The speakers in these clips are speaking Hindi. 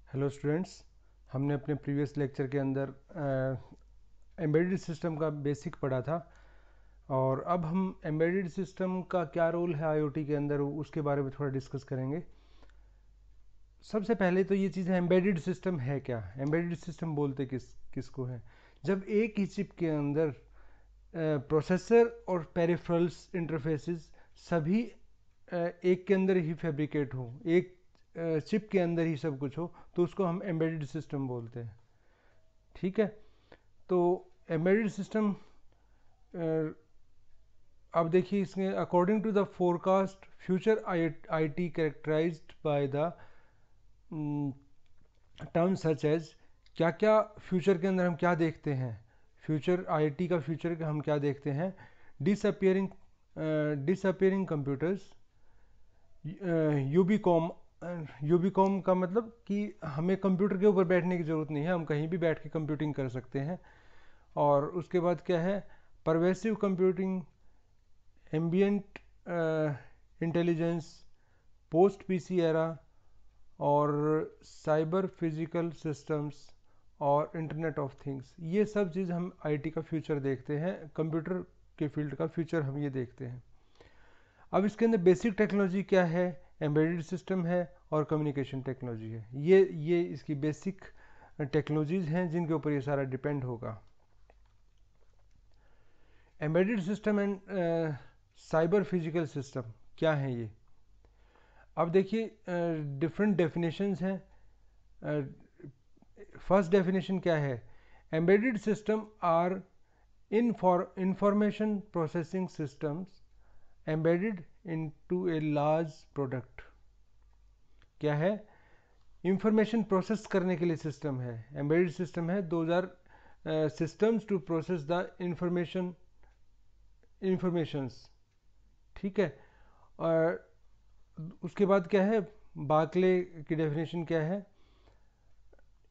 हेलो स्टूडेंट्स, हमने अपने प्रीवियस लेक्चर के अंदर एम्बेडेड सिस्टम का बेसिक पढ़ा था और अब हम एम्बेडेड सिस्टम का क्या रोल है आईओटी के अंदर उसके बारे में थोड़ा डिस्कस करेंगे। सबसे पहले तो ये चीज़ है, एम्बेडेड सिस्टम है क्या। एम्बेडेड सिस्टम बोलते किसको है? जब एक ही चिप के अंदर प्रोसेसर और पेरिफेरल्स इंटरफेसेस सभी एक के अंदर ही फैब्रिकेट हो, एक चिप के अंदर ही सब कुछ हो, तो उसको हम एम्बेडेड सिस्टम बोलते हैं। ठीक है, तो एम्बेडेड सिस्टम अब देखिए, इसमें according to the forecast future IT characterised by the term such as, क्या क्या फ्यूचर के अंदर हम क्या देखते हैं, फ्यूचर आईटी का फ्यूचर हम क्या देखते हैं। Disappearing computers, यूबीकॉम। यूबीकॉम का मतलब कि हमें कंप्यूटर के ऊपर बैठने की ज़रूरत नहीं है, हम कहीं भी बैठ के कंप्यूटिंग कर सकते हैं। और उसके बाद क्या है, pervasive computing, ambient intelligence, post PC era, और साइबर फिजिकल सिस्टम्स और इंटरनेट ऑफ थिंग्स। ये सब चीज़ हम आईटी का फ्यूचर देखते हैं, कंप्यूटर के फील्ड का फ्यूचर हम ये देखते हैं। अब इसके अंदर बेसिक टेक्नोलॉजी क्या है, एम्बेडेड सिस्टम है और कम्युनिकेशन टेक्नोलॉजी है। ये इसकी बेसिक टेक्नोलॉजीज़ हैं जिनके ऊपर ये सारा डिपेंड होगा। Embedded system and cyber physical system क्या है ये? अब देखिए, डिफरेंट डेफिनेशंस हैं। फर्स्ट डेफिनेशन क्या है, embedded system are information processing systems embedded into a large product. क्या है? इंफॉर्मेशन प्रोसेस करने के लिए सिस्टम है, एम्बेडेड सिस्टम है। 2000 systems to process the informations. ठीक है, और उसके बाद क्या है, बार्कले की डेफिनेशन क्या है,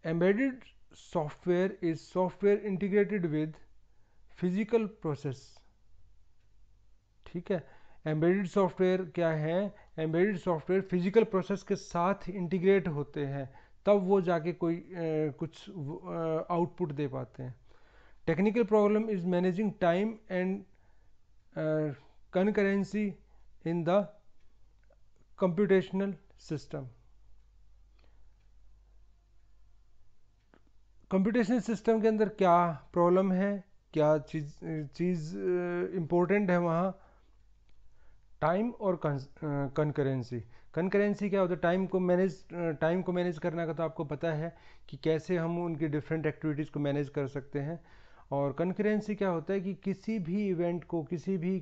embedded software is software integrated with physical process. ठीक है, एम्बेडेड सॉफ्टवेयर क्या है, एम्बेडेड सॉफ्टवेयर फिजिकल प्रोसेस के साथ इंटीग्रेट होते हैं, तब वो जाके कोई कुछ आउटपुट दे पाते हैं। Technical problem is managing time and concurrency in the computational system। Computational system के अंदर क्या प्रॉब्लम है, क्या चीज़ इम्पोर्टेंट है वहाँ? टाइम और कंकरेंसी। कंकरेंसी क्या होता है? टाइम को मैनेज करना का तो आपको पता है कि कैसे हम उनकी डिफरेंट एक्टिविटीज़ को मैनेज कर सकते हैं। और कंकरेंसी क्या होता है कि किसी भी इवेंट को, किसी भी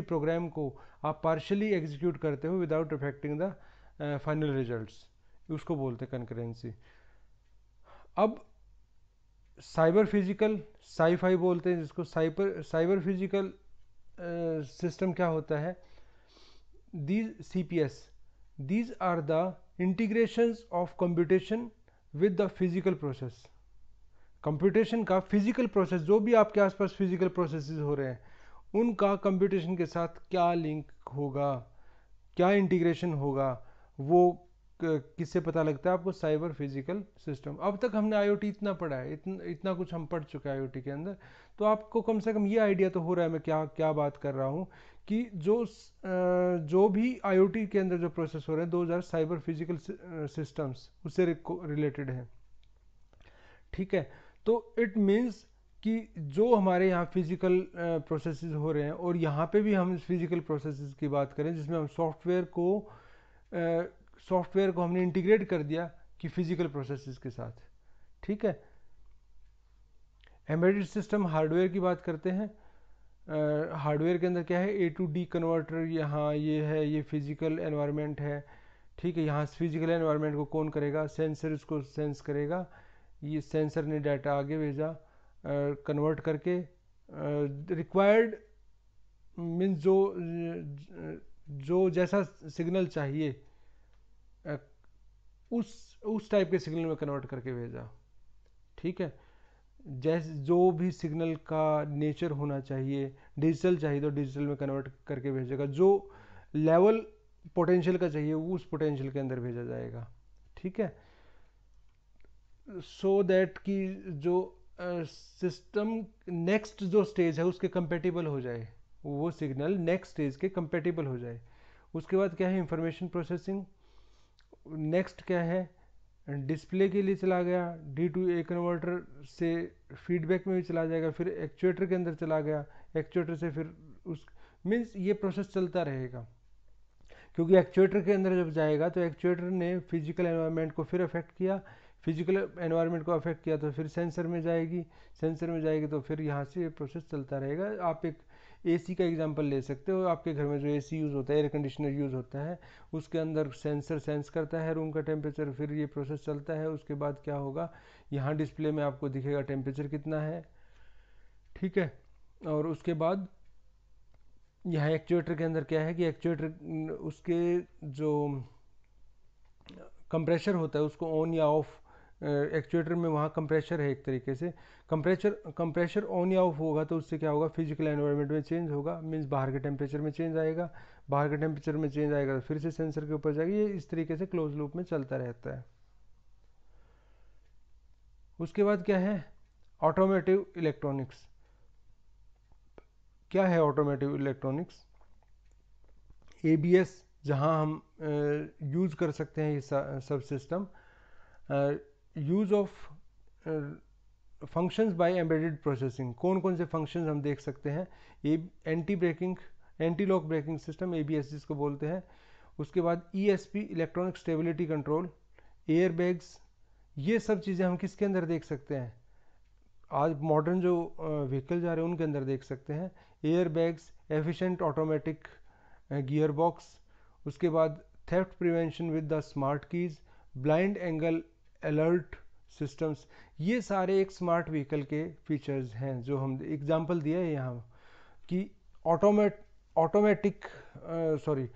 प्रोग्राम को आप पार्शली एग्जीक्यूट करते हो without affecting the final results, उसको बोलते हैं कंकरेंसी। अब साइबर फिजिकल, साईफाई बोलते हैं जिसको, साइबर फिजिकल सिस्टम क्या होता है? these CPS, these are the integrations of computation with the physical process। Computation का फिजिकल प्रोसेस, जो भी आपके आसपास फिजिकल प्रोसेसेस हो रहे हैं उनका कंप्यूटेशन के साथ क्या लिंक होगा, क्या इंटीग्रेशन होगा, वो किससे पता लगता है आपको? Cyber physical system. अब तक हमने आईओटी इतना पढ़ा है, इतना कुछ हम पढ़ चुके हैं आईओटी के अंदर, तो आपको कम से कम ये आइडिया तो हो रहा है मैं क्या क्या बात कर रहा हूँ, कि जो भी आईओटी के अंदर जो प्रोसेस हो रहे हैं 2000 साइबर फिजिकल सिस्टम्स उससे रिलेटेड है। ठीक है, तो इट मीन्स कि जो हमारे यहाँ फिजिकल प्रोसेसेस हो रहे हैं, और यहाँ पे भी हम फिजिकल प्रोसेसेस की बात करें जिसमें हम सॉफ्टवेयर को हमने इंटीग्रेट कर दिया कि फिजिकल प्रोसेसेस के साथ। ठीक है, एम्बेडेड सिस्टम हार्डवेयर की बात करते हैं। हार्डवेयर के अंदर क्या है, ए टू डी कन्वर्टर, यहाँ ये है, ये फिजिकल एनवायरनमेंट है। ठीक है, यहाँ फिजिकल एनवायरनमेंट को कौन करेगा? सेंसर इसको सेंस करेगा, ये सेंसर ने डाटा आगे भेजा कन्वर्ट करके, रिक्वायर्ड मीन्स जो जैसा सिग्नल चाहिए उस टाइप के सिग्नल में कन्वर्ट करके भेजा। ठीक है, जैसे जो भी सिग्नल का नेचर होना चाहिए, डिजिटल चाहिए तो डिजिटल में कन्वर्ट करके भेजेगा, जो लेवल पोटेंशियल का चाहिए वो उस पोटेंशियल के अंदर भेजा जाएगा। ठीक है, सो दैट कि जो सिस्टम नेक्स्ट जो स्टेज है उसके कंपेटिबल हो जाए, वो सिग्नल नेक्स्ट स्टेज के कंपेटिबल हो जाए। उसके बाद क्या है, इंफॉर्मेशन प्रोसेसिंग। नेक्स्ट क्या है, डिस्प्ले के लिए चला गया, डी टू ए कन्वर्टर से फीडबैक में भी चला जाएगा, फिर एक्चुएटर के अंदर चला गया, एक्चुएटर से फिर उस मीन्स ये प्रोसेस चलता रहेगा। क्योंकि एक्चुएटर के अंदर जब जाएगा तो एक्चुएटर ने फिजिकल एनवायरनमेंट को फिर अफेक्ट किया, फिजिकल एनवायरनमेंट को अफेक्ट किया तो फिर सेंसर में जाएगी, सेंसर में जाएगी तो फिर यहाँ से ये प्रोसेस चलता रहेगा। आप एक एसी का एग्जांपल ले सकते हो। आपके घर में जो एसी यूज़ होता है, एयर कंडीशनर यूज़ होता है, उसके अंदर सेंसर सेंस करता है रूम का टेम्परेचर, फिर ये प्रोसेस चलता है। उसके बाद क्या होगा, यहाँ डिस्प्ले में आपको दिखेगा टेम्परेचर कितना है, ठीक है। और उसके बाद यहाँ एक्चुएटर के अंदर क्या है कि एक्चुएटर उसके जो कंप्रेशर होता है उसको ऑन या ऑफ, एक्चुएटर में वहाँ कंप्रेशर है एक तरीके से, कंप्रेशर ऑन या ऑफ होगा तो उससे क्या होगा, फिजिकल एनवायरनमेंट में चेंज होगा, मीन्स बाहर के टेम्परेचर में चेंज आएगा, बाहर के टेम्परेचर में चेंज आएगा तो फिर से सेंसर के ऊपर जाएगी। ये इस तरीके से क्लोज लूप में चलता रहता है। उसके बाद क्या है, ऑटोमेटिव इलेक्ट्रॉनिक्स। क्या है ऑटोमेटिव इलेक्ट्रॉनिक्स, एबीएस, जहां हम यूज़ कर सकते हैं ये सब system, use of functions by embedded processing. कौन कौन से फंक्शंस हम देख सकते हैं, anti braking, anti lock braking system, ABS जिसको बोलते हैं। उसके बाद ESP, electronic stability control, air bags, ये सब चीज़ें हम किसके अंदर देख सकते हैं, आज मॉडर्न जो व्हीकल जा रहे हैं उनके अंदर देख सकते हैं। Air bags, efficient automatic gear box. उसके बाद theft prevention with the smart keys, blind angle alert systems, ये सारे एक स्मार्ट व्हीकल के फीचर्स हैं जो हम एग्जांपल दिया है यहाँ कि ऑटोमेटिक सॉरी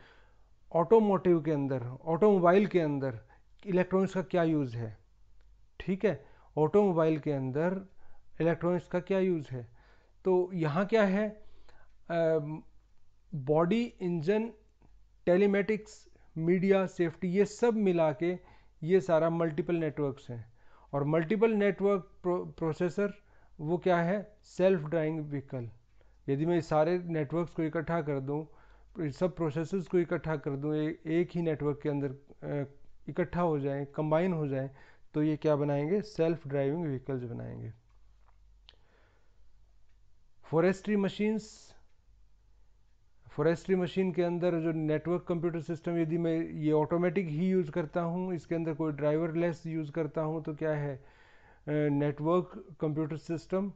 ऑटोमोटिव के अंदर, ऑटोमोबाइल के अंदर इलेक्ट्रॉनिक्स का क्या यूज़ है, ठीक है। ऑटोमोबाइल के अंदर इलेक्ट्रॉनिक्स का क्या यूज़ है, तो यहाँ क्या है, body, engine, telematics, media, safety, ये सब मिला के ये सारा मल्टीपल नेटवर्क्स हैं। और मल्टीपल नेटवर्क प्रोसेसर वो क्या है, सेल्फ ड्राइविंग व्हीकल। यदि मैं सारे नेटवर्क्स को इकट्ठा कर दूं, सब प्रोसेसर्स को इकट्ठा कर दूं, एक ही नेटवर्क के अंदर इकट्ठा हो जाएं, कंबाइन हो जाएं, तो ये क्या बनाएंगे, सेल्फ ड्राइविंग व्हीकल्स बनाएंगे। फॉरेस्ट्री मशीन्स, फॉरेस्ट्री मशीन के अंदर जो नेटवर्क कंप्यूटर सिस्टम, यदि मैं ये ऑटोमेटिक ही यूज़ करता हूँ, इसके अंदर कोई ड्राइवरलेस यूज़ करता हूँ, तो क्या है, नेटवर्क कंप्यूटर सिस्टम।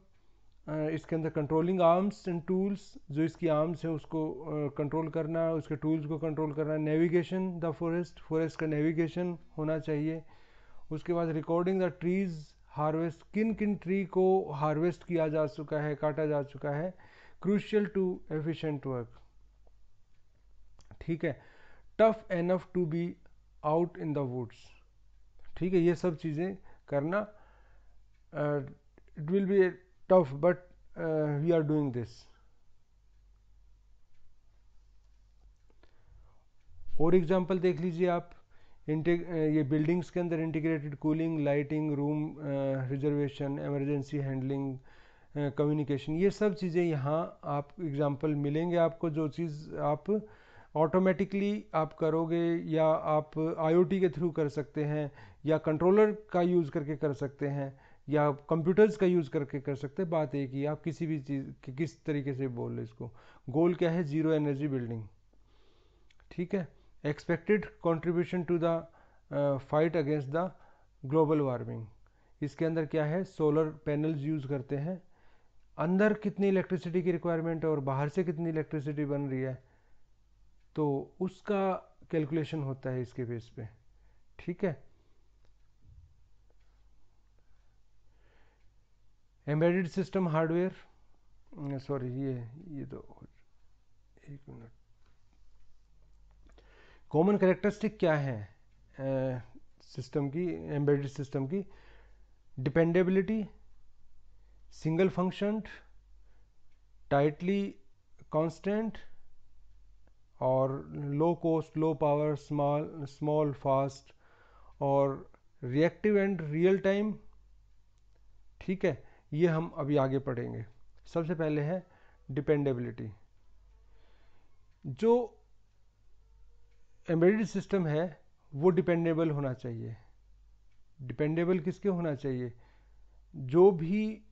इसके अंदर कंट्रोलिंग आर्म्स एंड टूल्स, जो इसकी आर्म्स हैं उसको कंट्रोल करना, उसके टूल्स को कंट्रोल करना। नेविगेशन द फॉरेस्ट, फॉरेस्ट का नेविगेशन होना चाहिए। उसके बाद रिकॉर्डिंग द ट्रीज हार्वेस्ट, किन किन ट्री को हार्वेस्ट किया जा चुका है, काटा जा चुका है, क्रूशियल टू एफिशिएंट वर्क, ठीक है। Tough enough to be out in the woods, ठीक है। ये सब चीज़ें करना, it will be tough but we are doing this. और एग्जांपल देख लीजिए आप, ये बिल्डिंग्स के अंदर integrated cooling, lighting, room reservation, emergency handling, communication, ये सब चीज़ें यहाँ आप एग्जांपल मिलेंगे आपको। जो चीज़ आप ऑटोमेटिकली आप करोगे या आप आईओटी के थ्रू कर सकते हैं, या कंट्रोलर का यूज़ करके कर सकते हैं, या कंप्यूटर्स का यूज़ करके कर सकते हैं। बात एक ही, आप किसी भी चीज़ किस तरीके से बोल रहे इसको। गोल क्या है, जीरो एनर्जी बिल्डिंग, ठीक है। Expected contribution to the fight against the global warming, इसके अंदर क्या है, सोलर पैनल्स यूज़ करते हैं। अंदर कितनी इलेक्ट्रिसिटी की रिक्वायरमेंट है और बाहर से कितनी इलेक्ट्रिसिटी बन रही है, तो उसका कैलकुलेशन होता है इसके बेस पे, ठीक है। एम्बेडेड सिस्टम हार्डवेयर, सॉरी ये तो एक मिनट। कॉमन कैरेक्टरिस्टिक क्या है सिस्टम की, एम्बेडेड सिस्टम की, dependability, single function, tightly constant, और low cost, low power, small fast, और रिएक्टिव एंड रियल टाइम, ठीक है, ये हम अभी आगे पढ़ेंगे। सबसे पहले है डिपेंडेबिलिटी। जो एम्बेडेड सिस्टम है वो डिपेंडेबल होना चाहिए। डिपेंडेबल किसके होना चाहिए? जो भी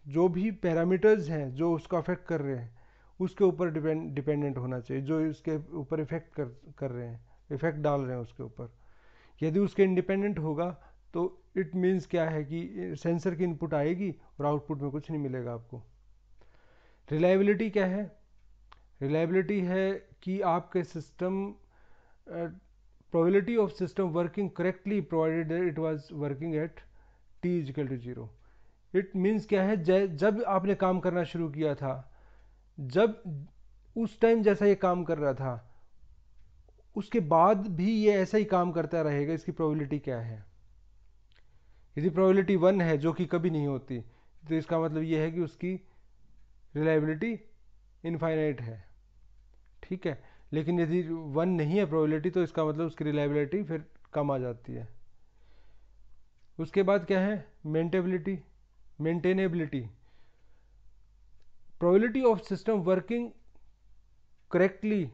जो भी पैरामीटर्स हैं जो उसको अफेक्ट कर रहे हैं उसके ऊपर डिपेंडेंट होना चाहिए, जो उसके ऊपर इफेक्ट कर रहे हैं, इफेक्ट डाल रहे हैं उसके ऊपर। यदि उसके इंडिपेंडेंट होगा तो इट मीन्स क्या है कि सेंसर की इनपुट आएगी और आउटपुट में कुछ नहीं मिलेगा आपको। रिलायबिलिटी क्या है? रिलायबिलिटी है कि आपके system, probability of system working correctly provided it was working at t is equal to 0। It means क्या है, जब आपने काम करना शुरू किया था, जब उस टाइम जैसा ये काम कर रहा था उसके बाद भी ये ऐसा ही काम करता रहेगा, इसकी प्रोबेबिलिटी क्या है? यदि प्रोबेबिलिटी 1 है जो कि कभी नहीं होती, तो इसका मतलब ये है कि उसकी रिलायबिलिटी इनफाइनाइट है। ठीक है, लेकिन यदि 1 नहीं है प्रोबेबिलिटी तो इसका मतलब उसकी रिलायबिलिटी फिर कम आ जाती है। उसके बाद क्या है? Maintainability. Probability of system working correctly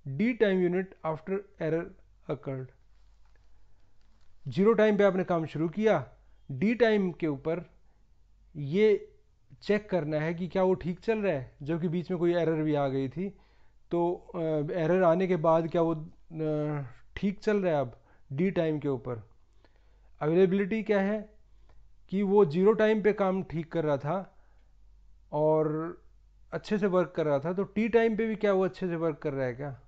D time unit after error occurred. 0 time पे आपने काम शुरू किया, डी टाइम के ऊपर ये चेक करना है कि क्या वो ठीक चल रहा है, जबकि बीच में कोई एरर भी आ गई थी, तो एरर आने के बाद क्या वो ठीक चल रहा है अब डी टाइम के ऊपर। अवेलेबिलिटी क्या है कि वो 0 टाइम पे काम ठीक कर रहा था और अच्छे से वर्क कर रहा था, तो टी टाइम पे भी क्या वो अच्छे से वर्क कर रहा है क्या?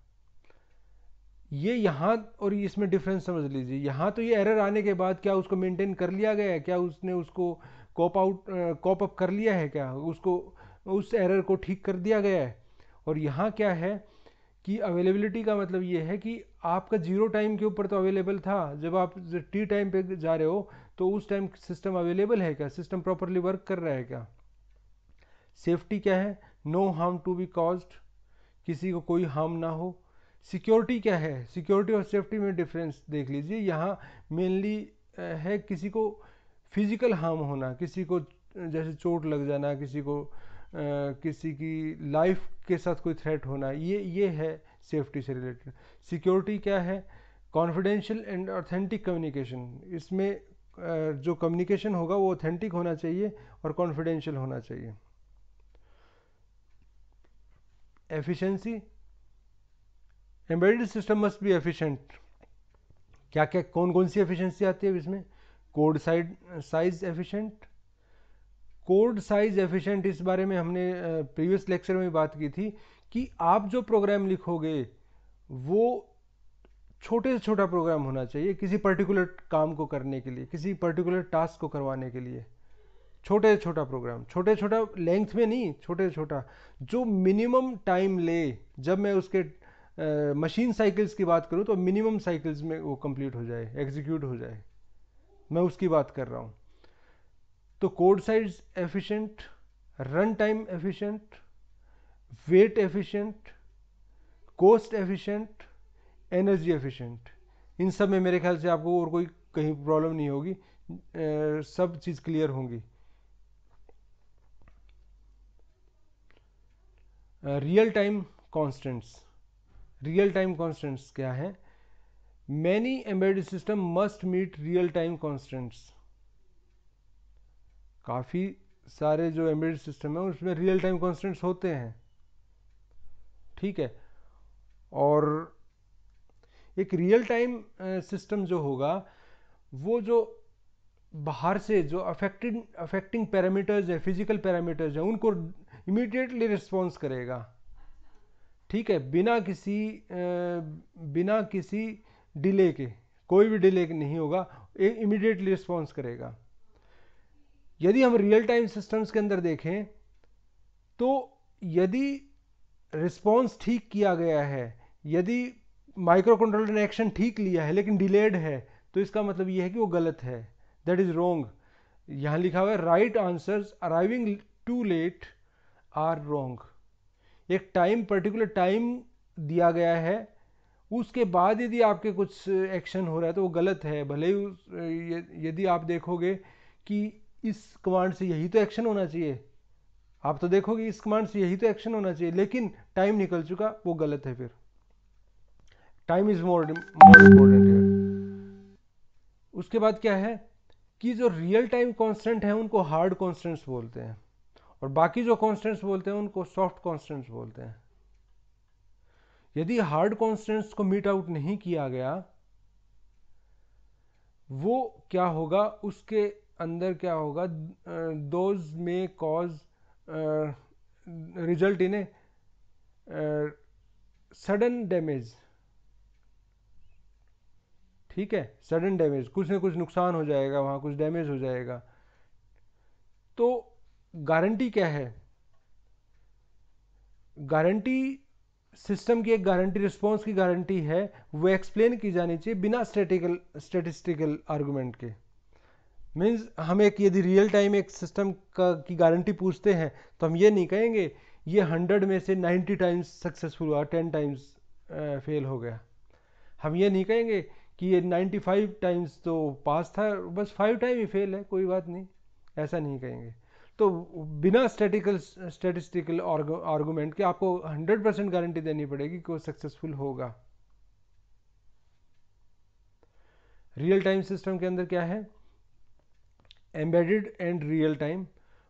ये यहाँ और इसमें डिफरेंस समझ लीजिए। यहाँ तो ये एरर आने के बाद क्या उसको मेंटेन कर लिया गया है, क्या उसने उसको कॉप अप कर लिया है, क्या उसको उस एरर को ठीक कर दिया गया है। और यहाँ क्या है कि अवेलेबिलिटी का मतलब ये है कि आपका 0 टाइम के ऊपर तो अवेलेबल था, जब आप टी टाइम पे जा रहे हो तो उस टाइम सिस्टम अवेलेबल है क्या, सिस्टम प्रॉपरली वर्क कर रहा है क्या। सेफ्टी क्या है? No harm to be caused, किसी को कोई हार्म ना हो। सिक्योरिटी क्या है? सिक्योरिटी और सेफ्टी में डिफरेंस देख लीजिए। यहाँ मेनली है किसी को फिजिकल हार्म होना, किसी को जैसे चोट लग जाना, किसी को किसी की लाइफ के साथ कोई थ्रेट होना, ये है सेफ्टी से रिलेटेड। सिक्योरिटी क्या है? Confidential and authentic communication. इसमें जो कम्युनिकेशन होगा वो ऑथेंटिक होना चाहिए और कॉन्फिडेंशियल होना चाहिए। Efficiency, embedded system must be efficient. क्या क्या कौन कौन सी एफिशिएंसी आती है इसमें? Code size efficient. Code size efficient, इस बारे में हमने प्रीवियस लेक्चर में बात की थी कि आप जो प्रोग्राम लिखोगे वो छोटे से छोटा प्रोग्राम होना चाहिए किसी पर्टिकुलर काम को करने के लिए, किसी पर्टिकुलर टास्क को करवाने के लिए। छोटे से छोटा प्रोग्राम, छोटे छोटा लेंथ में नहीं, छोटे से छोटा जो मिनिमम टाइम ले। जब मैं उसके मशीन साइकिल्स की बात करूं तो मिनिमम साइकिल्स में वो कंप्लीट हो जाए, एग्जीक्यूट हो जाए, मैं उसकी बात कर रहा हूं। तो code size efficient, run time efficient, weight efficient, cost efficient, energy efficient. इन सब में मेरे ख्याल से आपको और कोई कहीं प्रॉब्लम नहीं होगी, सब चीज़ क्लियर होंगी। Real time constants. Real time constants क्या है? Many embedded system must meet real time constants. काफ़ी सारे जो एम्बेडेड सिस्टम है उसमें रियल टाइम कॉन्स्टेंट्स होते हैं। ठीक है, और एक रियल टाइम सिस्टम जो होगा वो जो बाहर से जो अफेक्टिंग पैरामीटर्स है, फिजिकल पैरामीटर्स है, उनको इमीडिएटली रिस्पॉन्स करेगा। ठीक है, बिना किसी डिले के, कोई भी डिले नहीं होगा, इमीडिएटली रिस्पॉन्स करेगा। यदि हम रियल टाइम सिस्टम्स के अंदर देखें तो यदि रिस्पॉन्स ठीक किया गया है, यदि माइक्रो कंट्रोलर ने एक्शन ठीक लिया है लेकिन डिलेड है, तो इसका मतलब यह है कि वो गलत है, दैट इज रॉन्ग। यहां लिखा हुआ है right answers arriving too late are wrong. एक टाइम, पर्टिकुलर टाइम दिया गया है उसके बाद यदि आपके कुछ एक्शन हो रहा है तो वो गलत है, भले ही यदि आप देखोगे कि इस कमांड से यही तो एक्शन होना चाहिए, आप तो देखोगे इस कमांड से यही तो एक्शन होना चाहिए, लेकिन टाइम निकल चुका, वो गलत है। फिर टाइम इज मोर इम्पोर्टेंट है। उसके बाद क्या है कि जो रियल टाइम कांस्टेंट है उनको हार्ड कांस्टेंट्स बोलते हैं, और बाकी जो कांस्टेंट्स बोलते हैं उनको सॉफ्ट कांस्टेंट्स बोलते हैं। यदि हार्ड कांस्टेंट्स को मीट आउट नहीं किया गया, वो क्या होगा, उसके अंदर क्या होगा, दोज में cause result in a sudden damage. ठीक है, सडन डैमेज, कुछ ना कुछ नुकसान हो जाएगा, वहां कुछ डैमेज हो जाएगा। तो गारंटी क्या है, गारंटी सिस्टम की एक गारंटी, रिस्पॉन्स की गारंटी है, वो एक्सप्लेन की जानी चाहिए बिना स्टेटिस्टिकल आर्गुमेंट के। मीन्स हम एक यदि रियल टाइम एक सिस्टम का की गारंटी पूछते हैं तो हम ये नहीं कहेंगे ये 100 में से 90 टाइम्स सक्सेसफुल हुआ, 10 टाइम्स फेल हो गया। हम ये नहीं कहेंगे कि ये 95 टाइम्स तो पास था, बस 5 टाइम ही फेल है, कोई बात नहीं, ऐसा नहीं कहेंगे। तो बिना स्टेटिस्टिकल आर्गूमेंट के आपको 100% गारंटी देनी पड़ेगी कि वो सक्सेसफुल होगा। रियल टाइम सिस्टम के अंदर क्या है, embedded and real time.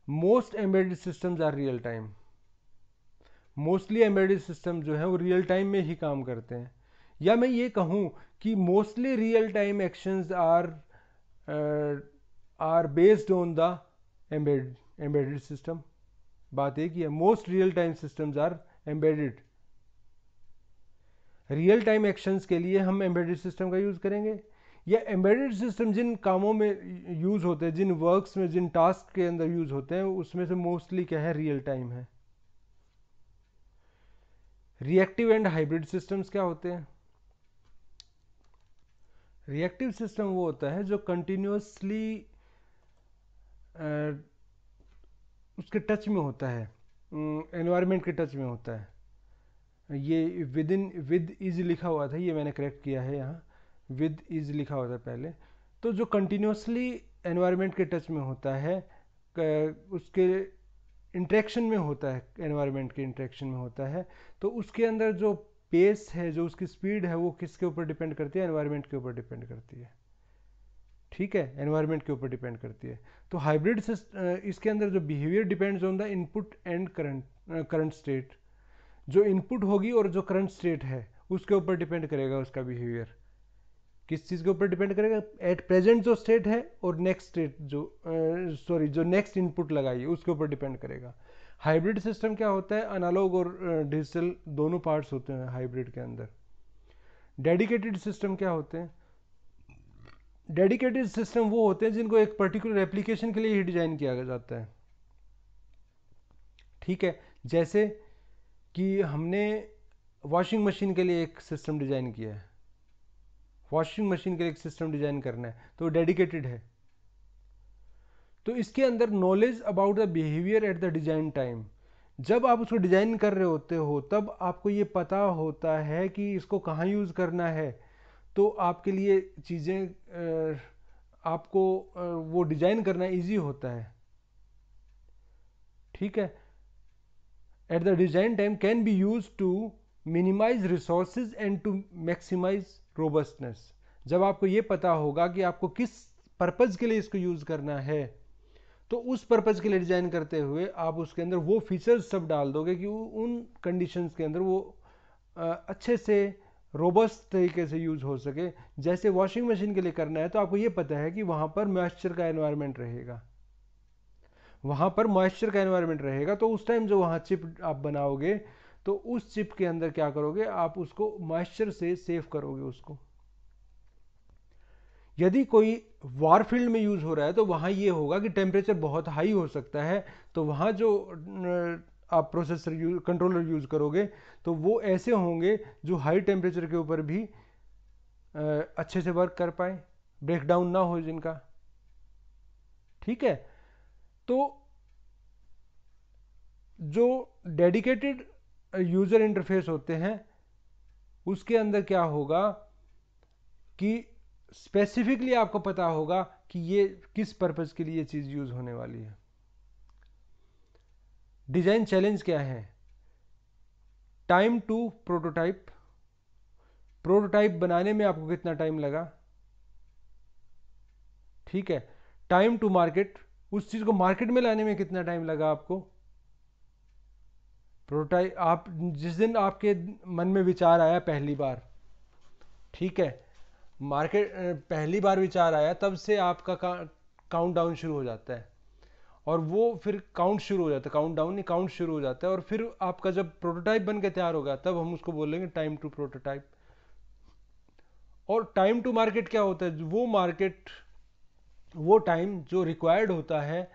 Most embedded systems are real time. Mostly embedded system जो है वो रियल टाइम में ही काम करते हैं, या मैं ये कहूँ कि mostly real time actions are based on the embedded system. बात एक ही है, most real time systems are embedded. Real time actions के लिए हम एम्बेडेड सिस्टम का यूज़ करेंगे, या एम्बेडेड सिस्टम जिन कामों में यूज़ होते हैं, जिन वर्क्स में, जिन टास्क के अंदर यूज़ होते हैं, उसमें से मोस्टली क्या है, रियल टाइम है। रिएक्टिव एंड हाइब्रिड सिस्टम्स क्या होते हैं? रिएक्टिव सिस्टम वो होता है जो कंटिन्यूसली उसके टच में होता है, एनवायरनमेंट के टच में होता है। ये विद इज लिखा हुआ था, ये मैंने करेक्ट किया है, यहाँ विद इज लिखा हुआ था पहले। तो जो कंटिन्यूसली एनवायरनमेंट के टच में होता है, उसके इंटरेक्शन में होता है, एनवायरनमेंट के इंटरेक्शन में होता है, तो उसके अंदर जो पेस है, जो उसकी स्पीड है, वो किसके ऊपर डिपेंड करती है, एनवायरनमेंट के ऊपर डिपेंड करती है। ठीक है, एनवायरनमेंट के ऊपर डिपेंड करती है। तो हाइब्रिड इसके अंदर जो behaviour depends on the input and current state. जो इनपुट होगी और जो करंट स्टेट है उसके ऊपर डिपेंड करेगा उसका बिहेवियर। किस चीज़ के ऊपर डिपेंड करेगा, एट प्रेजेंट जो स्टेट है और नेक्स्ट स्टेट जो जो नेक्स्ट इनपुट लगाइए उसके ऊपर डिपेंड करेगा। हाइब्रिड सिस्टम क्या होता है, एनालॉग और डिजिटल दोनों पार्ट्स होते हैं हाइब्रिड के अंदर। डेडिकेटेड सिस्टम क्या होते हैं? डेडिकेटेड सिस्टम वो होते हैं जिनको एक पर्टिकुलर एप्लीकेशन के लिए ही डिजाइन किया जाता है। ठीक है, जैसे कि हमने वॉशिंग मशीन के लिए एक सिस्टम डिजाइन किया है, वॉशिंग मशीन के लिए एक सिस्टम डिजाइन करना है, तो डेडिकेटेड है। तो इसके अंदर knowledge about the behaviour eight the design time, जब आप उसको डिजाइन कर रहे होते हो तब आपको ये पता होता है कि इसको कहाँ यूज करना है, तो आपके लिए चीज़ें आपको वो डिजाइन करना इजी होता है। ठीक है, at the design time can be use to minimize resources and to maximize robustness. जब आपको ये पता होगा कि आपको किस पर्पज के लिए इसको यूज करना है, तो उस पर्पज के लिए डिजाइन करते हुए आप उसके अंदर वो फीचर्स सब डाल दोगे कि उन कंडीशंस के अंदर वो अच्छे से रोबस्ट तरीके से यूज हो सके। जैसे वॉशिंग मशीन के लिए करना है तो आपको ये पता है कि वहां पर मॉइस्चर का एनवायरनमेंट रहेगा, वहां पर मॉइस्चर का एनवायरनमेंट रहेगा, तो उस टाइम जो वहां चिप आप बनाओगे तो उस चिप के अंदर क्या करोगे, आप उसको मॉइस्चर से सेव करोगे उसको। यदि कोई वारफील्ड में यूज हो रहा है तो वहां ये होगा कि टेम्परेचर बहुत हाई हो सकता है, तो वहां जो आप प्रोसेसर कंट्रोलर यूज करोगे तो वो ऐसे होंगे जो हाई टेम्परेचर के ऊपर भी अच्छे से वर्क कर पाए, ब्रेक डाउन ना हो जिनका। ठीक है, तो जो डेडिकेटेड यूजर इंटरफेस होते हैं उसके अंदर क्या होगा कि स्पेसिफिकली आपको पता होगा कि ये किस पर्पस के लिए ये चीज़ यूज़ होने वाली है। डिज़ाइन चैलेंज क्या है? टाइम टू प्रोटोटाइप, प्रोटोटाइप बनाने में आपको कितना टाइम लगा, ठीक है। टाइम टू मार्केट, उस चीज़ को मार्केट में लाने में कितना टाइम लगा आपको। प्रोटोटाइप, आप जिस दिन आपके मन में विचार आया पहली बार, ठीक है, मार्केट पहली बार विचार आया, तब से आपका काउंट डाउन शुरू हो जाता है, और वो फिर काउंट शुरू हो जाता है, काउंट डाउन नहीं, काउंट शुरू हो जाता है, और फिर आपका जब प्रोटोटाइप बन के तैयार होगा तब हम उसको बोलेंगे टाइम टू प्रोटोटाइप। और टाइम टू मार्केट क्या होता है? वो मार्केट, वो टाइम जो रिक्वायर्ड होता है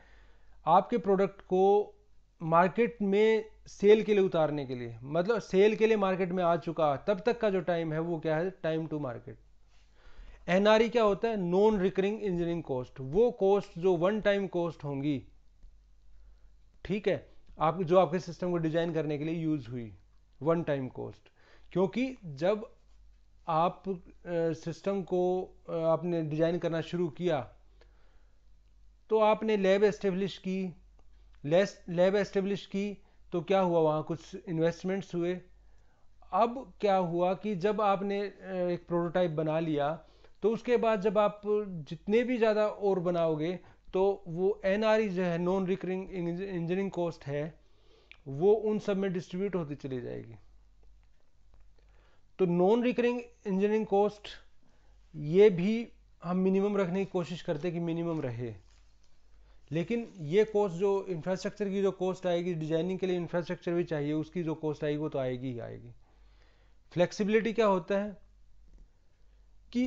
आपके प्रोडक्ट को मार्केट में सेल के लिए उतारने के लिए, मतलब सेल के लिए मार्केट में आ चुका तब तक का जो टाइम है वो क्या है, टाइम टू मार्केट। एनआरई क्या होता है? नॉन रिकरिंग इंजीनियरिंग कॉस्ट, वो कॉस्ट जो वन टाइम कॉस्ट होंगी, ठीक है, आप जो आपके सिस्टम को डिजाइन करने के लिए यूज हुई, वन टाइम कॉस्ट। क्योंकि जब आप सिस्टम को आपने डिजाइन करना शुरू किया तो आपने लैब एस्टेब्लिश की, लैब एस्टेब्लिश की, तो क्या हुआ, वहाँ कुछ इन्वेस्टमेंट्स हुए। अब क्या हुआ कि जब आपने एक प्रोटोटाइप बना लिया, तो उसके बाद जब आप जितने भी ज़्यादा और बनाओगे तो वो एनआरई जो है, नॉन रिकरिंग इंजीनियरिंग कॉस्ट है, वो उन सब में डिस्ट्रीब्यूट होती चली जाएगी। तो नॉन रिकरिंग इंजीनियरिंग कॉस्ट ये भी हम मिनिमम रखने की कोशिश करते हैं कि मिनिमम रहे, लेकिन ये कॉस्ट जो इंफ्रास्ट्रक्चर की जो कॉस्ट आएगी, डिजाइनिंग के लिए इंफ्रास्ट्रक्चर भी चाहिए, उसकी जो कॉस्ट आएगी वो तो आएगी ही आएगी। फ्लेक्सिबिलिटी क्या होता है कि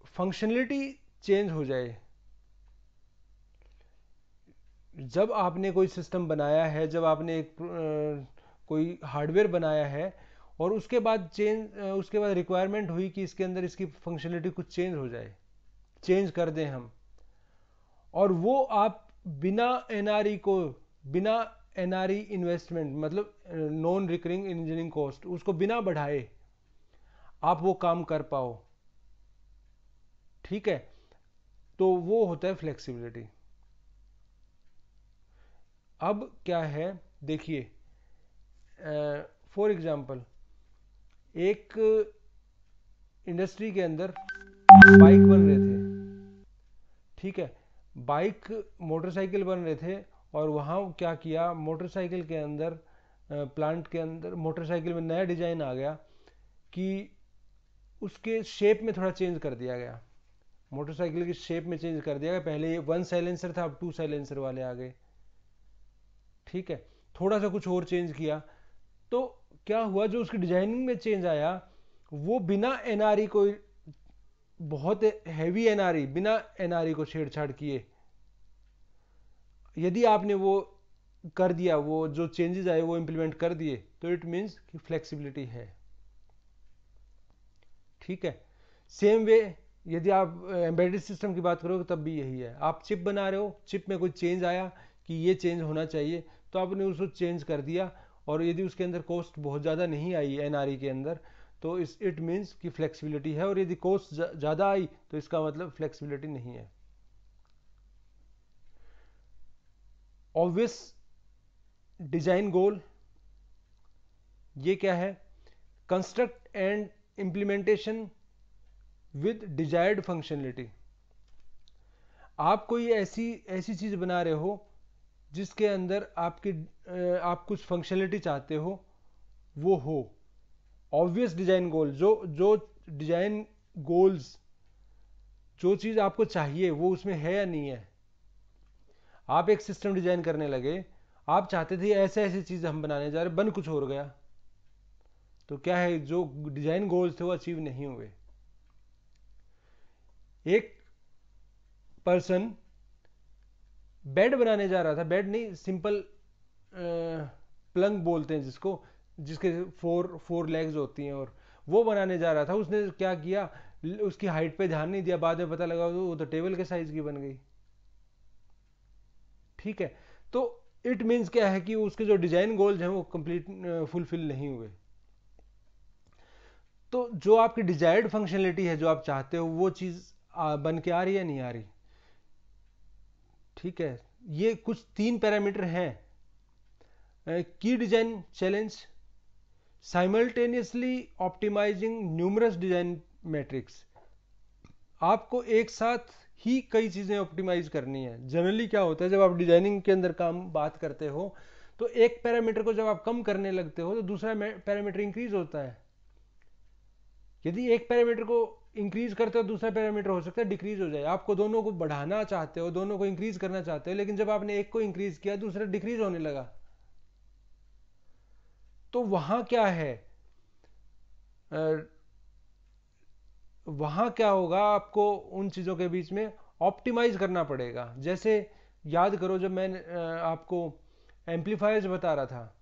फंक्शनलिटी चेंज हो जाए। जब आपने कोई सिस्टम बनाया है, जब आपने एक कोई हार्डवेयर बनाया है, और उसके बाद उसके बाद रिक्वायरमेंट हुई कि इसके अंदर इसकी फंक्शनलिटी कुछ चेंज हो जाए, चेंज कर दें हम, और वो आप बिना एनआरई को, बिना एनआरई इन्वेस्टमेंट, मतलब नॉन रिकरिंग इंजीनियरिंग कॉस्ट, उसको बिना बढ़ाए आप वो काम कर पाओ, ठीक है, तो वो होता है फ्लेक्सिबिलिटी। अब क्या है, देखिए, फॉर एग्जांपल एक इंडस्ट्री के अंदर बाइक बन रहे थे, ठीक है, बाइक मोटरसाइकिल बन रहे थे, और वहाँ क्या किया, मोटरसाइकिल के अंदर प्लांट के अंदर मोटरसाइकिल में नया डिजाइन आ गया कि उसके शेप में थोड़ा चेंज कर दिया गया, मोटरसाइकिल की शेप में चेंज कर दिया गया। पहले ये वन साइलेंसर था, अब टू साइलेंसर वाले आ गए, ठीक है, थोड़ा सा कुछ और चेंज किया, तो क्या हुआ, जो उसकी डिजाइनिंग में चेंज आया वो बिना एनआरई को, बहुत हैवी एनआरई, बिना एनआरई को छेड़छाड़ किए यदि आपने वो कर दिया, वो जो चेंजेस आए वो इंप्लीमेंट कर दिए, तो इट मीन्स कि फ्लेक्सिबिलिटी है, ठीक है। सेम वे यदि आप एम्बेडेड सिस्टम की बात करोगे तब भी यही है, आप चिप बना रहे हो, चिप में कोई चेंज आया कि ये चेंज होना चाहिए, तो आपने उसको चेंज कर दिया, और यदि उसके अंदर कॉस्ट बहुत ज़्यादा नहीं आई एनआरई के अंदर, तो इट मीन्स कि फ्लेक्सिबिलिटी है, और यदि कॉस्ट ज़्यादा आई तो इसका मतलब फ्लेक्सिबिलिटी नहीं है। ऑब्वियस डिजाइन गोल, ये क्या है, construct and implementation with desired functionality. आप कोई ऐसी ऐसी चीज बना रहे हो जिसके अंदर आप कुछ फंक्शनलिटी चाहते हो, वो हो। ऑब्वियस डिजाइन गोल, जो जो डिजाइन गोल्स, जो चीज आपको चाहिए वो उसमें है या नहीं है। आप एक सिस्टम डिजाइन करने लगे, आप चाहते थे ऐसे ऐसी चीज हम बनाने जा रहे, बन कुछ और गया, तो क्या है, जो डिजाइन गोल्स थे वो अचीव नहीं हुए। एक पर्सन बेड बनाने जा रहा था, बेड नहीं, सिंपल प्लंग बोलते हैं जिसको, जिसके फोर फोर लेग्स होती हैं, और वो बनाने जा रहा था। उसने क्या किया, उसकी हाइट पे ध्यान नहीं दिया, बाद में पता लगा वो तो टेबल के साइज की बन गई, ठीक है। तो इट मीन्स क्या है कि उसके जो डिजाइन गोल्स हैं वो कंप्लीट फुलफिल नहीं हुए। तो जो आपकी डिजायर्ड फंक्शनलिटी है, जो आप चाहते हो, वो चीज़ बन के आ रही है नहीं आ रही। ठीक है, ये कुछ 3 पैरामीटर हैं। Key design challenge, simultaneously optimizing numerous design metrics. आपको एक साथ ही कई चीज़ें ऑप्टिमाइज करनी है। जनरली क्या होता है, जब आप डिजाइनिंग के अंदर काम बात करते हो तो एक पैरामीटर को जब आप कम करने लगते हो तो दूसरा पैरामीटर इंक्रीज होता है। यदि एक पैरामीटर को इंक्रीज करते हो, दूसरा पैरामीटर हो सकता है डिक्रीज हो जाए। आपको दोनों को बढ़ाना चाहते हो, दोनों को इंक्रीज करना चाहते हो, लेकिन जब आपने एक को इंक्रीज किया दूसरा डिक्रीज होने लगा, तो वहां क्या है, वहां क्या होगा, आपको उन चीज़ों के बीच में ऑप्टिमाइज करना पड़ेगा। जैसे याद करो, जब मैं आपको एम्पलीफायर्स बता रहा था,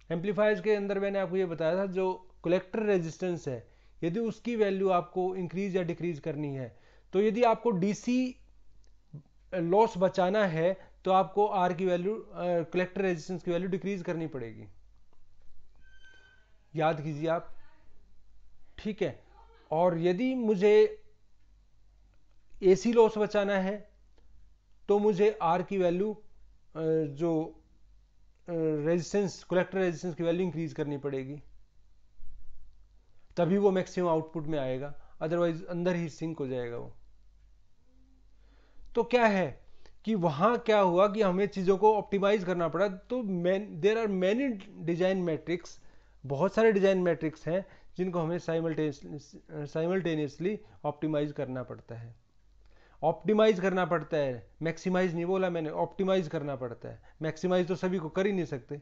एम्पलीफायर्स के अंदर मैंने आपको ये बताया था, जो कलेक्टर रेजिस्टेंस है, यदि उसकी वैल्यू आपको इंक्रीज या डिक्रीज करनी है, तो यदि आपको डीसी लॉस बचाना है तो आपको आर की वैल्यू, कलेक्टर रेजिस्टेंस की वैल्यू डिक्रीज करनी पड़ेगी। याद कीजिए आप। ठीक है, और यदि मुझे एसी लॉस बचाना है तो मुझे आर की वैल्यू, जो रेजिस्टेंस, कलेक्टर रेजिस्टेंस की वैल्यू इंक्रीज करनी पड़ेगी, तभी वो मैक्सिमम आउटपुट में आएगा, अदरवाइज अंदर ही सिंक हो जाएगा वो। तो क्या है कि वहां क्या हुआ कि हमें चीज़ों को ऑप्टिमाइज करना पड़ा। तो there are many design metrics, बहुत सारे डिजाइन मैट्रिक्स हैं जिनको हमें साइमल्टेनियसली ऑप्टिमाइज करना पड़ता है। ऑप्टिमाइज करना पड़ता है, मैक्सिमाइज नहीं बोला मैंने, ऑप्टिमाइज करना पड़ता है। मैक्सिमाइज तो सभी को कर ही नहीं सकते।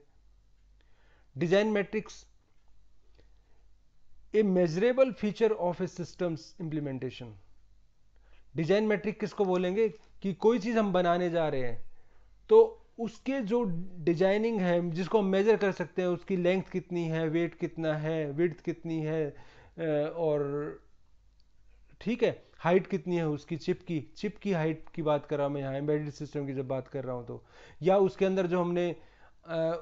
Design metrics a measurable feature of a systems implementation. Design metric किसको बोलेंगे कि कोई चीज हम बनाने जा रहे हैं तो उसके जो डिजाइनिंग है, जिसको हम मेजर कर सकते हैं, उसकी लेंथ कितनी है, वेट कितना है, विड्थ कितनी है, और ठीक है, हाइट कितनी है उसकी, चिप की हाइट की बात कर रहा हूँ मैं यहाँ, एम्बेडेड सिस्टम की जब बात कर रहा हूँ तो, या उसके अंदर जो हमने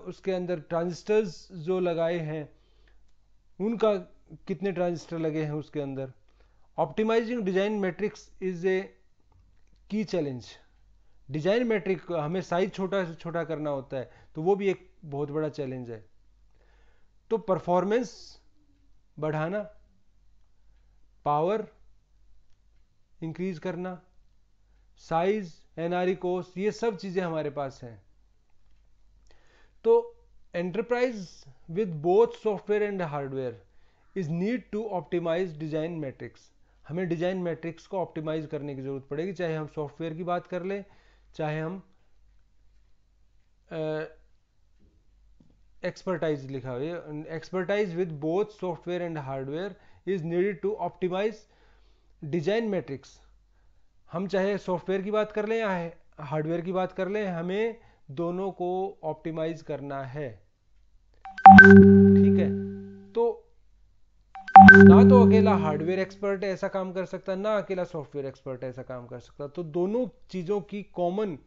उसके अंदर ट्रांजिस्टर्स जो लगाए हैं, उनका कितने ट्रांजिस्टर लगे हैं उसके अंदर। Optimizing design metrics is a key challenge. Design metric हमें साइज छोटा से छोटा करना होता है, तो वो भी एक बहुत बड़ा चैलेंज है। तो परफॉर्मेंस बढ़ाना, पावर इंक्रीज करना, साइज, एनआरई कोस्ट, ये सब चीजें हमारे पास हैं। तो enterprise with both software and hardware is need to optimize design metrics. हमें डिजाइन मैट्रिक्स को ऑप्टिमाइज करने की जरूरत पड़ेगी, चाहे हम सॉफ्टवेयर की बात कर लें, चाहे हम एक्सपर्टाइज लिखा हुआ है, expertise with both software and hardware is needed to optimize design metrics. हम चाहे सॉफ्टवेयर की बात कर लें या हार्डवेयर की बात कर लें, हमें दोनों को ऑप्टिमाइज करना है। ठीक है, तो ना तो अकेला हार्डवेयर एक्सपर्ट ऐसा काम कर सकता, ना अकेला सॉफ्टवेयर एक्सपर्ट ऐसा काम कर सकता। तो दोनों चीज़ों की कॉमन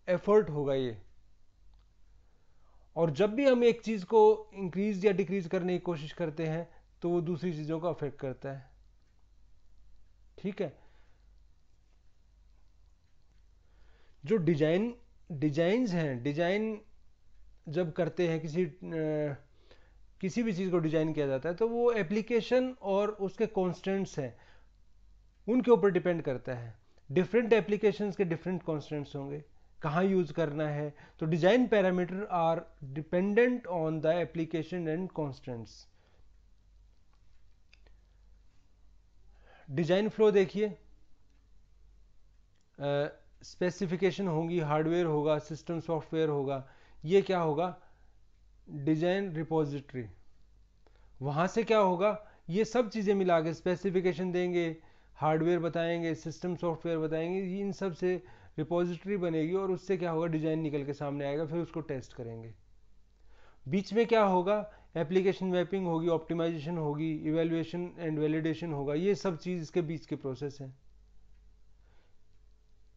एफर्ट होगा ये। और जब भी हम एक चीज़ को इंक्रीज या डिक्रीज करने की कोशिश करते हैं तो वो दूसरी चीज़ों को अफेक्ट करता है। ठीक है, जो डिजाइंस हैं, डिजाइन जब करते हैं, किसी भी चीज़ को डिजाइन किया जाता है तो वो एप्लीकेशन और उसके कॉन्स्टेंट्स हैं, उनके ऊपर डिपेंड करता है। डिफरेंट एप्लीकेशंस के डिफरेंट कॉन्स्टेंट्स होंगे, कहाँ यूज करना है। तो design parameter are dependent on the application and constants. Design flow देखिए, स्पेसिफिकेशन होंगी, हार्डवेयर होगा, सिस्टम सॉफ्टवेयर होगा, ये क्या होगा, डिजाइन रिपोजिटरी। वहां से क्या होगा, ये सब चीजें मिला के स्पेसिफिकेशन देंगे, हार्डवेयर बताएंगे, सिस्टम सॉफ्टवेयर बताएंगे, इन सब से रिपोजिटरी बनेगी और उससे क्या होगा, डिजाइन निकल के सामने आएगा, फिर उसको टेस्ट करेंगे। बीच में क्या होगा, एप्लीकेशन मैपिंग होगी, ऑप्टिमाइजेशन होगी, इवेल्युएशन एंड वैलिडेशन होगा, ये सब चीज इसके बीच के प्रोसेस है।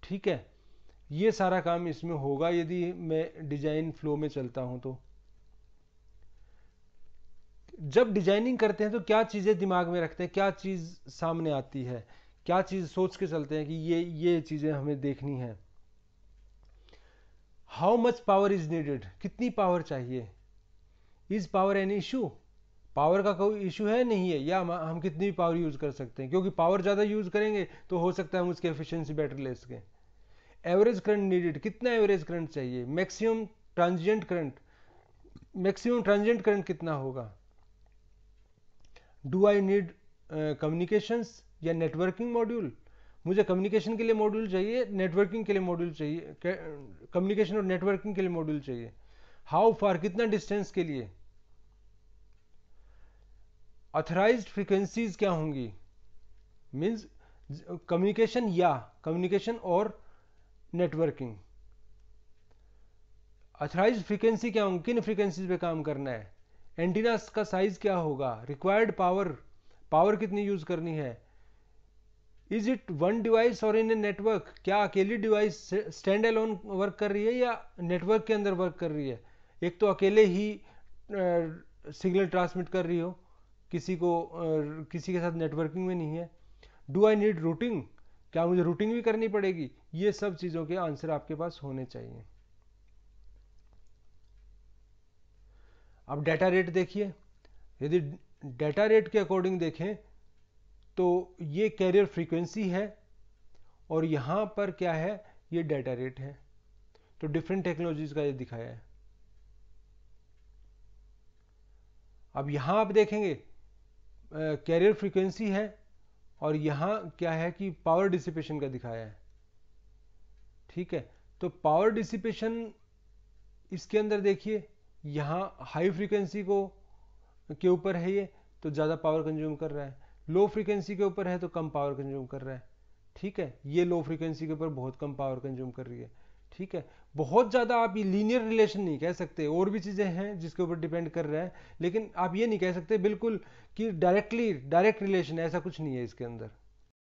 ठीक है, ये सारा काम इसमें होगा यदि मैं डिजाइन फ्लो में चलता हूं तो। जब डिजाइनिंग करते हैं तो क्या चीज़ें दिमाग में रखते हैं, क्या चीज़ सामने आती है, क्या चीज़ सोच के चलते हैं कि ये चीज़ें हमें देखनी है। How much power is needed, कितनी पावर चाहिए। Is power an issue, power का कोई इशू है नहीं है, या हम कितनी भी पावर यूज कर सकते हैं, क्योंकि पावर ज़्यादा यूज करेंगे तो हो सकता है हम उसकी एफिशिएंसी बेटर ले सकें। एवरेज करंट नीडेड, कितना एवरेज करंट चाहिए। Maximum transient current, maximum transient current कितना होगा। डू आई नीड कम्युनिकेशंस या नेटवर्किंग मॉड्यूल, मुझे कम्युनिकेशन के लिए मॉड्यूल चाहिए, नेटवर्किंग के लिए मॉड्यूल चाहिए, कम्युनिकेशन और नेटवर्किंग के लिए मॉड्यूल चाहिए। हाउ फार, कितना डिस्टेंस के लिए। ऑथराइज्ड फ्रीक्वेंसीज क्या होंगी, मीन्स कम्युनिकेशन या कम्युनिकेशन और नेटवर्किंग। ऑथराइज्ड फ्रीक्वेंसी क्या होंगी, किन फ्रीक्वेंसीज पे काम करना है। एंटीनास का साइज क्या होगा, रिक्वायर्ड पावर, पावर कितनी यूज करनी है। इज इट वन डिवाइस और इन ए नेटवर्क, क्या अकेली डिवाइस स्टैंड अलोन वर्क कर रही है या नेटवर्क के अंदर वर्क कर रही है। एक तो अकेले ही सिग्नल ट्रांसमिट कर रही हो, किसी को किसी के साथ नेटवर्किंग में नहीं है। डू आई नीड रूटिंग, क्या मुझे रूटिंग भी करनी पड़ेगी। ये सब चीज़ों के आंसर आपके पास होने चाहिए। अब डाटा रेट देखिए, यदि डाटा रेट के अकॉर्डिंग देखें तो ये कैरियर फ्रीक्वेंसी है और यहाँ पर क्या है, ये डाटा रेट है। तो डिफरेंट टेक्नोलॉजीज का ये दिखाया है। अब यहाँ आप देखेंगे कैरियर फ्रीक्वेंसी है और यहाँ क्या है कि पावर डिसिपेशन का दिखाया है। ठीक है, तो पावर डिसिपेशन इसके अंदर देखिए, यहाँ हाई फ्रीक्वेंसी को के ऊपर है ये, तो ज़्यादा पावर कंज्यूम कर रहा है। लो फ्रीक्वेंसी के ऊपर है तो कम पावर कंज्यूम कर रहा है। ठीक है, ये लो फ्रीक्वेंसी के ऊपर बहुत कम पावर कंज्यूम कर रही है। ठीक है, बहुत ज़्यादा आप ये लीनियर रिलेशन नहीं कह सकते, और भी चीज़ें हैं जिसके ऊपर डिपेंड कर रहा है, लेकिन आप ये नहीं कह सकते बिल्कुल कि डायरेक्ट रिलेशन है, ऐसा कुछ नहीं है इसके अंदर।